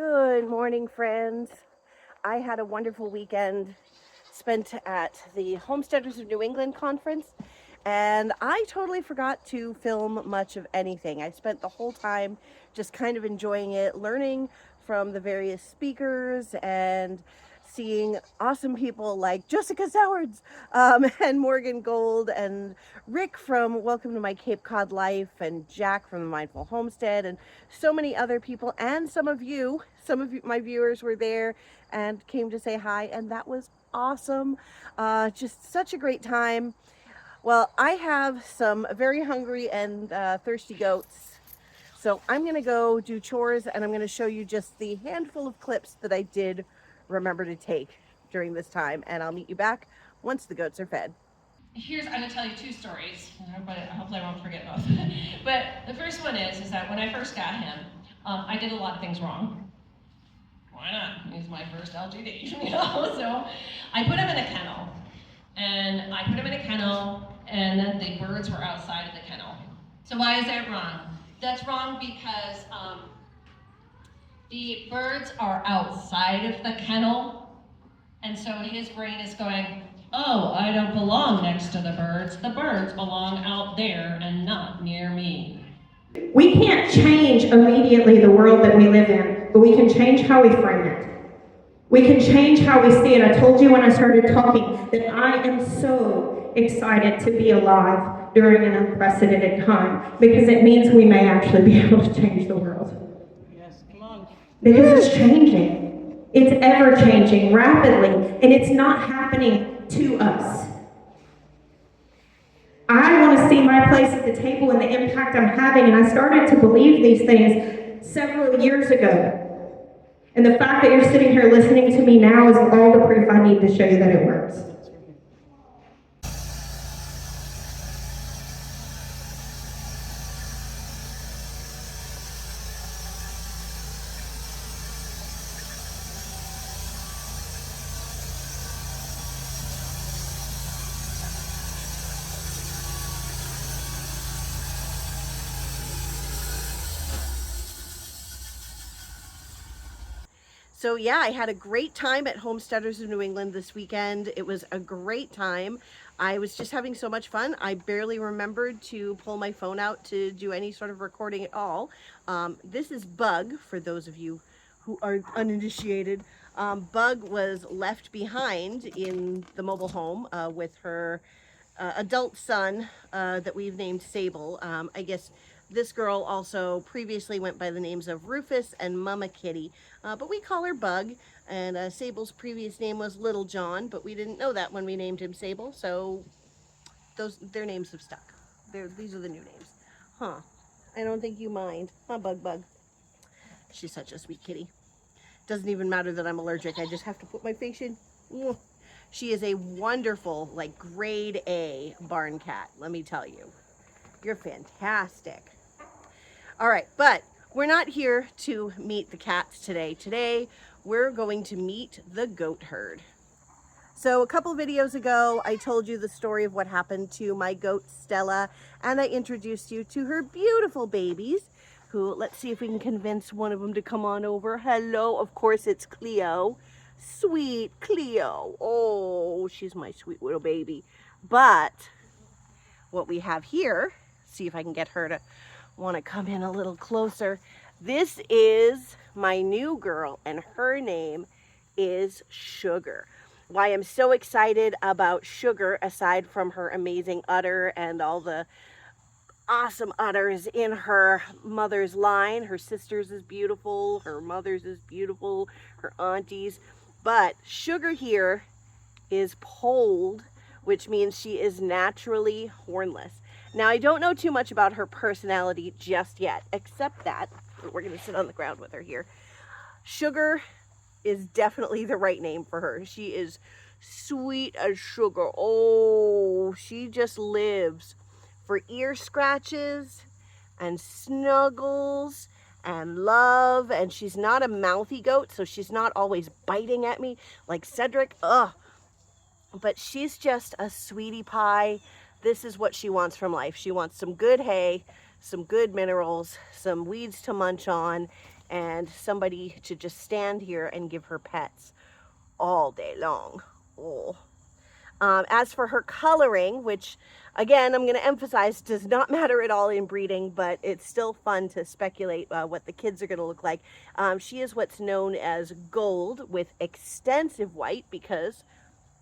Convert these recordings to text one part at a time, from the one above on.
Good morning, friends. I had a wonderful weekend spent at the Homesteaders of New England conference, and I totally forgot to film much of anything. I spent the whole time just kind of enjoying it, learning from the various speakers and seeing awesome people like Jessica Sowards and Morgan Gold and Rick from Welcome to My Cape Cod Life and Jack from the Mindful Homestead and so many other people, and some of you, my viewers were there and came to say hi, and that was awesome. Just such a great time. Well, I have some very hungry and thirsty goats, so I'm going to go do chores, and I'm going to show you just the handful of clips that I did remember to take during this time, and I'll meet you back once the goats are fed. I'm going to tell you two stories. Hopefully I won't forget both. But the first one is that when I first got him, I did a lot of things wrong. Why not? He's my first LGD, So I put him in a kennel. And then the birds were outside of the kennel. So why is that wrong? That's wrong because the birds are outside of the kennel, and so his brain is going, oh, I don't belong next to the birds. The birds belong out there and not near me. We can't change immediately the world that we live in, but we can change how we frame it. We can change how we see it. I told you when I started talking that I am so excited to be alive during an unprecedented time, because it means we may actually be able to change the world. Yes, come on. Because it's changing. It's ever changing rapidly, and it's not happening to us. I want to see my place at the table and the impact I'm having, and I started to believe these things several years ago. And the fact that you're sitting here listening to me now is all the proof I need to show you that it works. So yeah, I had a great time at Homesteaders of New England this weekend. It was a great time. I was just having so much fun. I barely remembered to pull my phone out to do any sort of recording at all. This is Bug, for those of you who are uninitiated. Bug was left behind in the mobile home with her adult son that we've named Sable. I guess this girl also previously went by the names of Rufus and Mama Kitty, but we call her Bug. And Sable's previous name was Little John, but we didn't know that when we named him Sable, so their names have stuck. These are the new names. Huh. I don't think you mind. Huh, Bug. She's such a sweet kitty. Doesn't even matter that I'm allergic. I just have to put my face in. She is a wonderful, like, grade A barn cat, let me tell you. You're fantastic. All right, but we're not here to meet the cats today. Today, we're going to meet the goat herd. So a couple videos ago, I told you the story of what happened to my goat Stella, and I introduced you to her beautiful babies, who, let's see if we can convince one of them to come on over. Hello, of course it's Cleo. Sweet Cleo. Oh, she's my sweet little baby. But what we have here, see if I can get her to want to come in a little closer. This is my new girl, and her name is Sugar. Why I'm so excited about Sugar, aside from her amazing udder and all the awesome udders in her mother's line. Her sister's is beautiful, her mother's is beautiful, her auntie's. But Sugar here is polled, which means she is naturally hornless. Now, I don't know too much about her personality just yet, except that, we're going to sit on the ground with her here. Sugar is definitely the right name for her. She is sweet as sugar. Oh, she just lives for ear scratches and snuggles and love. And she's not a mouthy goat, so she's not always biting at me like Cedric. Ugh. But she's just a sweetie pie. This is what she wants from life. She wants some good hay, some good minerals, some weeds to munch on, and somebody to just stand here and give her pets all day long. Oh. As for her coloring, which again, I'm going to emphasize does not matter at all in breeding, but it's still fun to speculate what the kids are going to look like. She is what's known as gold with extensive white because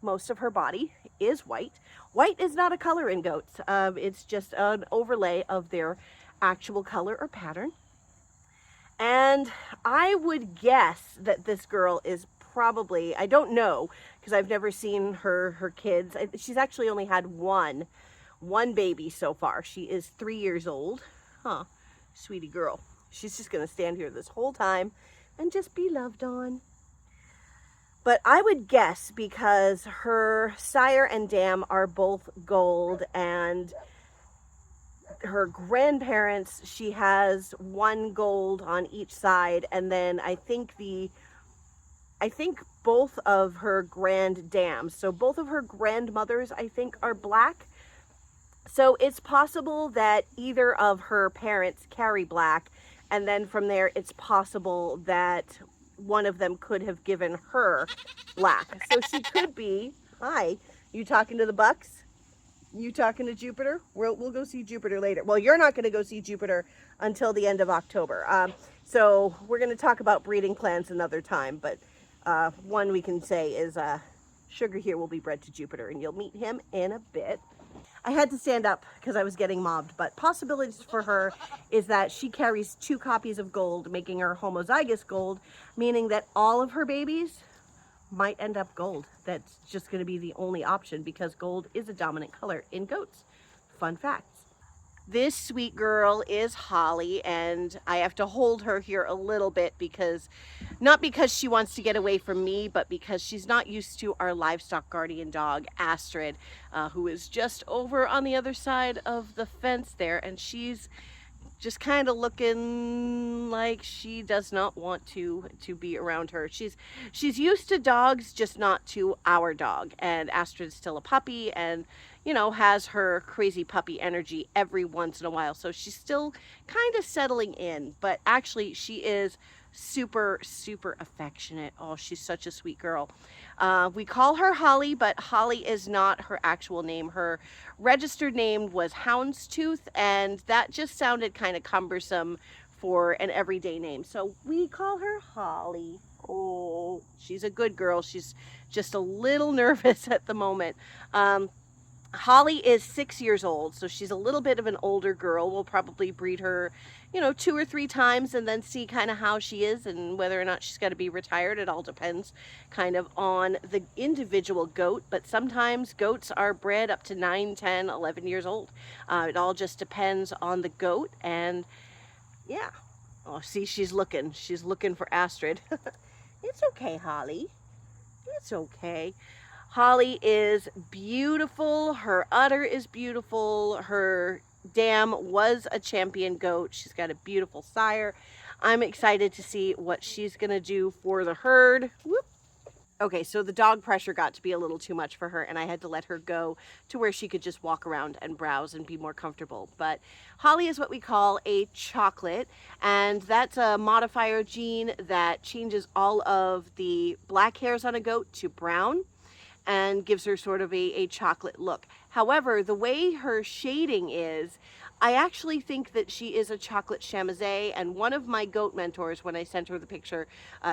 most of her body is white. White is not a color in goats. It's just an overlay of their actual color or pattern. And I would guess that this girl is probably, I don't know, because I've never seen her kids. She's actually only had one baby so far. She is 3 years old. Huh, sweetie girl. She's just gonna stand here this whole time and just be loved on. But I would guess because her sire and dam are both gold, and her grandparents, she has one gold on each side, and then I think both of her grand dams, so both of her grandmothers, I think, are black. So it's possible that either of her parents carry black, and then from there it's possible that one of them could have given her black. So she could be, hi, you talking to the Bucks? You talking to Jupiter? We'll go see Jupiter later. Well, you're not going to go see Jupiter until the end of October. So we're going to talk about breeding plans another time. But one we can say is Sugar here will be bred to Jupiter, and you'll meet him in a bit. I had to stand up because I was getting mobbed, but possibilities for her is that she carries 2 copies of gold, making her homozygous gold, meaning that all of her babies might end up gold. That's just going to be the only option because gold is a dominant color in goats. Fun facts. This sweet girl is Holly, and I have to hold her here a little bit because, not because she wants to get away from me, but because she's not used to our livestock guardian dog, Astrid, who is just over on the other side of the fence there, and she's just kind of looking like she does not want to be around her. She's used to dogs, just not to our dog. And Astrid's still a puppy, and you know, has her crazy puppy energy every once in a while. So she's still kind of settling in, but actually she is super affectionate. Oh, she's such a sweet girl. We call her Holly, but Holly is not her actual name. Her registered name was Houndstooth, and that just sounded kind of cumbersome for an everyday name, so we call her Holly. Oh, she's a good girl. She's just a little nervous at the moment. Holly is 6 years old, so she's a little bit of an older girl. We'll probably breed her, you know, 2 or 3 times and then see kind of how she is and whether or not she's got to be retired. It all depends kind of on the individual goat, but sometimes goats are bred up to 9, 10, 11 years old. It all just depends on the goat, and yeah. Oh, see, she's looking for Astrid. It's okay, Holly. It's okay. Holly is beautiful. Her udder is beautiful. Her dam was a champion goat. She's got a beautiful sire. I'm excited to see what she's going to do for the herd. Whoop. Okay, so the dog pressure got to be a little too much for her, and I had to let her go to where she could just walk around and browse and be more comfortable. But Holly is what we call a chocolate, and that's a modifier gene that changes all of the black hairs on a goat to brown and gives her sort of a chocolate look. However, the way her shading is, I actually think that she is a chocolate Chamazé, and one of my goat mentors, when I sent her the picture,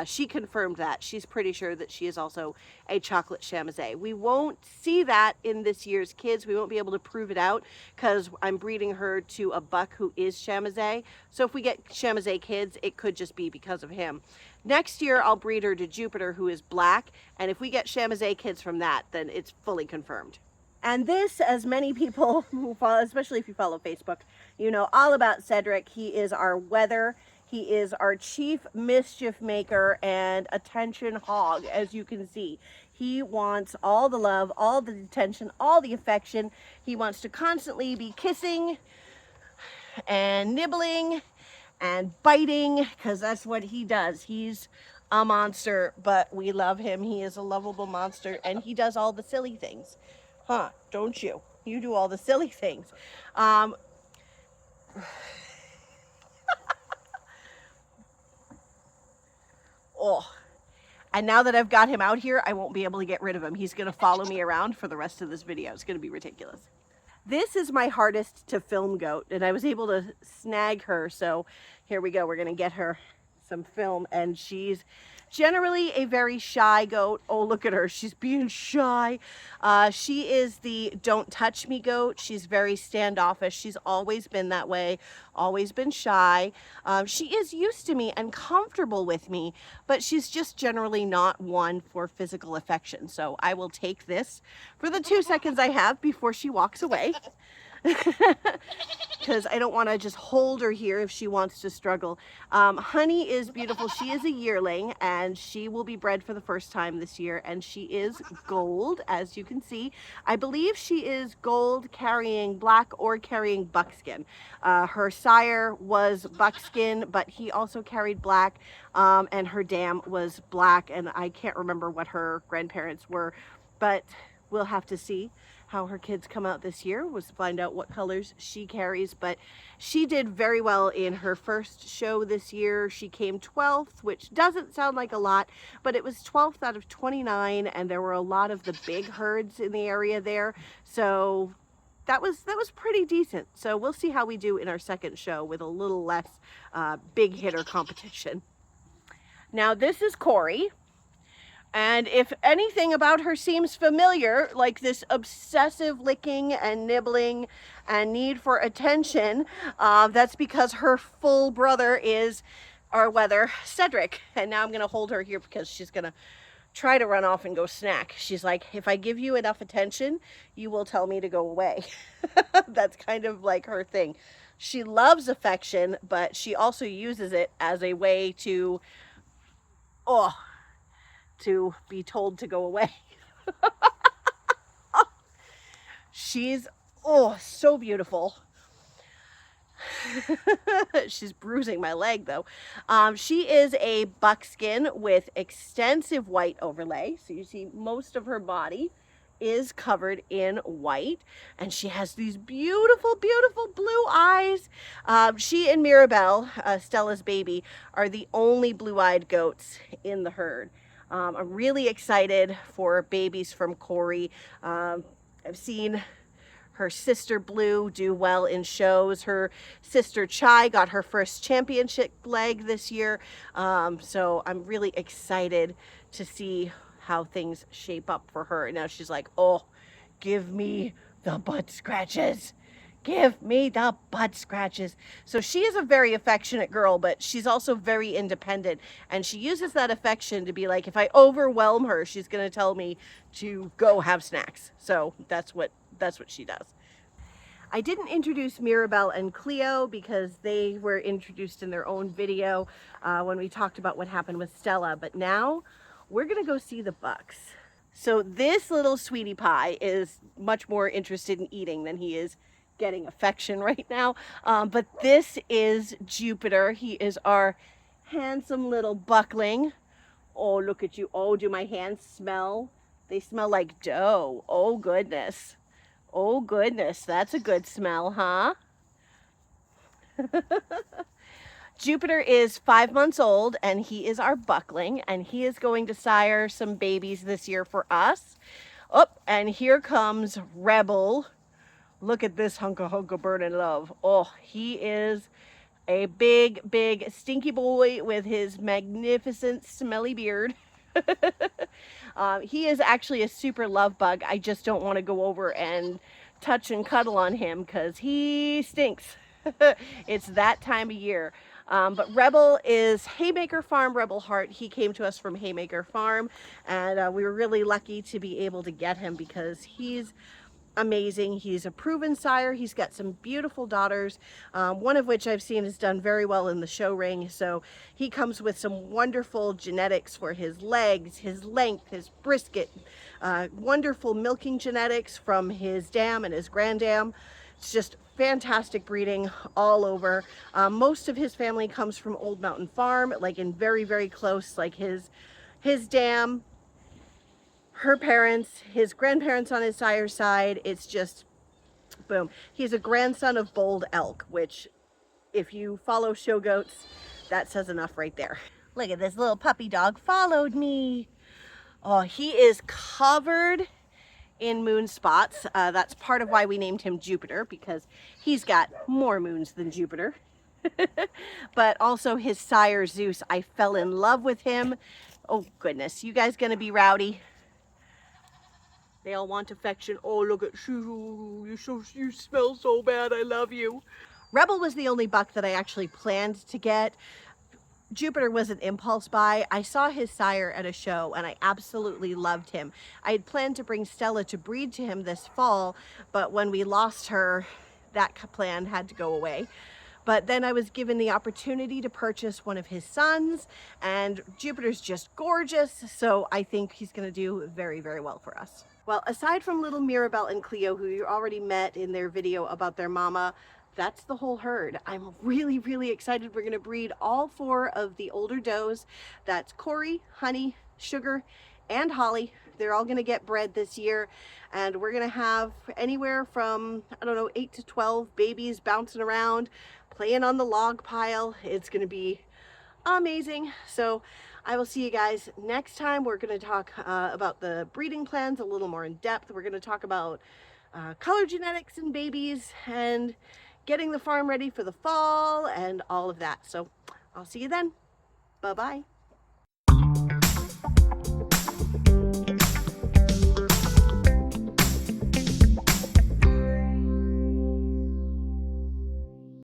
she confirmed that. She's pretty sure that she is also a chocolate Chamazé. We won't see that in this year's kids. We won't be able to prove it out because I'm breeding her to a buck who is Chamazé. So if we get Chamazé kids, it could just be because of him. Next year, I'll breed her to Jupiter, who is black, and if we get Chamazé kids from that, then it's fully confirmed. And this, as many people who follow, especially if you follow Facebook, you know all about Cedric. He is our weather. He is our chief mischief maker and attention hog, as you can see. He wants all the love, all the attention, all the affection. He wants to constantly be kissing and nibbling and biting, because that's what he does. He's a monster, but we love him. He is a lovable monster, and he does all the silly things. Huh, don't you? You do all the silly things. Oh, and now that I've got him out here, I won't be able to get rid of him. He's gonna follow me around for the rest of this video. It's gonna be ridiculous. This is my hardest to film goat, and I was able to snag her, so here we go. We're gonna get her some film, and she's generally a very shy goat. Oh, look at her, she's being shy. She is the don't touch me goat. She's very standoffish. She's always been that way, always been shy. She is used to me and comfortable with me, but she's just generally not one for physical affection. So I will take this for the 2 seconds I have before she walks away. Because I don't want to just hold her here if she wants to struggle. Honey is beautiful. She is a yearling, and she will be bred for the first time this year, and she is gold, as you can see. I believe she is gold carrying black or carrying buckskin. Her sire was buckskin, but he also carried black, and her dam was black, and I can't remember what her grandparents were, but we'll have to see how her kids come out this year. We'll find out what colors she carries, but she did very well in her first show this year. She came 12th, which doesn't sound like a lot, but it was 12th out of 29, and there were a lot of the big herds in the area there, so that was pretty decent. So we'll see how we do in our second show with a little less big hitter competition. Now this is Corey. And if anything about her seems familiar, like this obsessive licking and nibbling and need for attention, that's because her full brother is our weather, Cedric. And now I'm going to hold her here because she's going to try to run off and go snack. She's like, if I give you enough attention, you will tell me to go away. That's kind of like her thing. She loves affection, but she also uses it as a way to be told to go away. She's so beautiful. She's bruising my leg though. She is a buckskin with extensive white overlay, so you see most of her body is covered in white, and she has these beautiful blue eyes. She and Mirabelle, Stella's baby, are the only blue-eyed goats in the herd. I'm really excited for babies from Corey. I've seen her sister Blue do well in shows. Her sister Chai got her first championship leg this year. So I'm really excited to see how things shape up for her. And now she's like, oh, give me the butt scratches. Give me the butt scratches. So she is a very affectionate girl, but she's also very independent. And she uses that affection to be like, if I overwhelm her, she's going to tell me to go have snacks. So that's what she does. I didn't introduce Mirabelle and Cleo because they were introduced in their own video when we talked about what happened with Stella. But now we're going to go see the bucks. So this little sweetie pie is much more interested in eating than he is getting affection right now. But this is Jupiter. He is our handsome little buckling. Oh, look at you. Oh, do my hands smell? They smell like dough. Oh, goodness. Oh, goodness. That's a good smell, huh? Jupiter is 5 months old, and he is our buckling, and he is going to sire some babies this year for us. Oh, and here comes Rebel. Look at this hunka burning love. Oh, he is a big stinky boy with his magnificent smelly beard. He is actually a super love bug. I just don't want to go over and touch and cuddle on him because he stinks. It's that time of year. But Rebel is Haymaker Farm Rebel Heart. He came to us from Haymaker Farm, and we were really lucky to be able to get him because he's amazing. He's a proven sire. He's got some beautiful daughters, one of which I've seen has done very well in the show ring. So he comes with some wonderful genetics for his legs, his length, his brisket, wonderful milking genetics from his dam and his grand dam. It's just fantastic breeding all over. Most of his family comes from Old Mountain Farm, like in very close, like his dam, her parents, his grandparents on his sire's side. It's just boom. He's a grandson of Bold Elk, which if you follow show goats, that says enough right there. Look at this little puppy dog followed me. Oh, he is covered in moon spots. That's part of why we named him Jupiter, because he's got more moons than Jupiter. But also his sire Zeus, I fell in love with him. Oh goodness, you guys gonna be rowdy? They all want affection. Oh, look at you, you smell so bad, I love you. Rebel was the only buck that I actually planned to get. Jupiter was an impulse buy. I saw his sire at a show and I absolutely loved him. I had planned to bring Stella to breed to him this fall, but when we lost her, that plan had to go away. But then I was given the opportunity to purchase one of his sons, and Jupiter's just gorgeous, so I think he's gonna do very, very well for us. Well, aside from little Mirabelle and Cleo, who you already met in their video about their mama, that's the whole herd. I'm really, really excited. We're gonna breed all 4 of the older does. That's Corey, Honey, Sugar, and Holly. They're all gonna get bred this year, and we're gonna have anywhere from, I don't know, 8 to 12 babies bouncing around, playing on the log pile. It's gonna be amazing. So I will see you guys next time. We're gonna talk about the breeding plans a little more in depth. We're gonna talk about color genetics in babies and getting the farm ready for the fall and all of that. So I'll see you then. Bye-bye.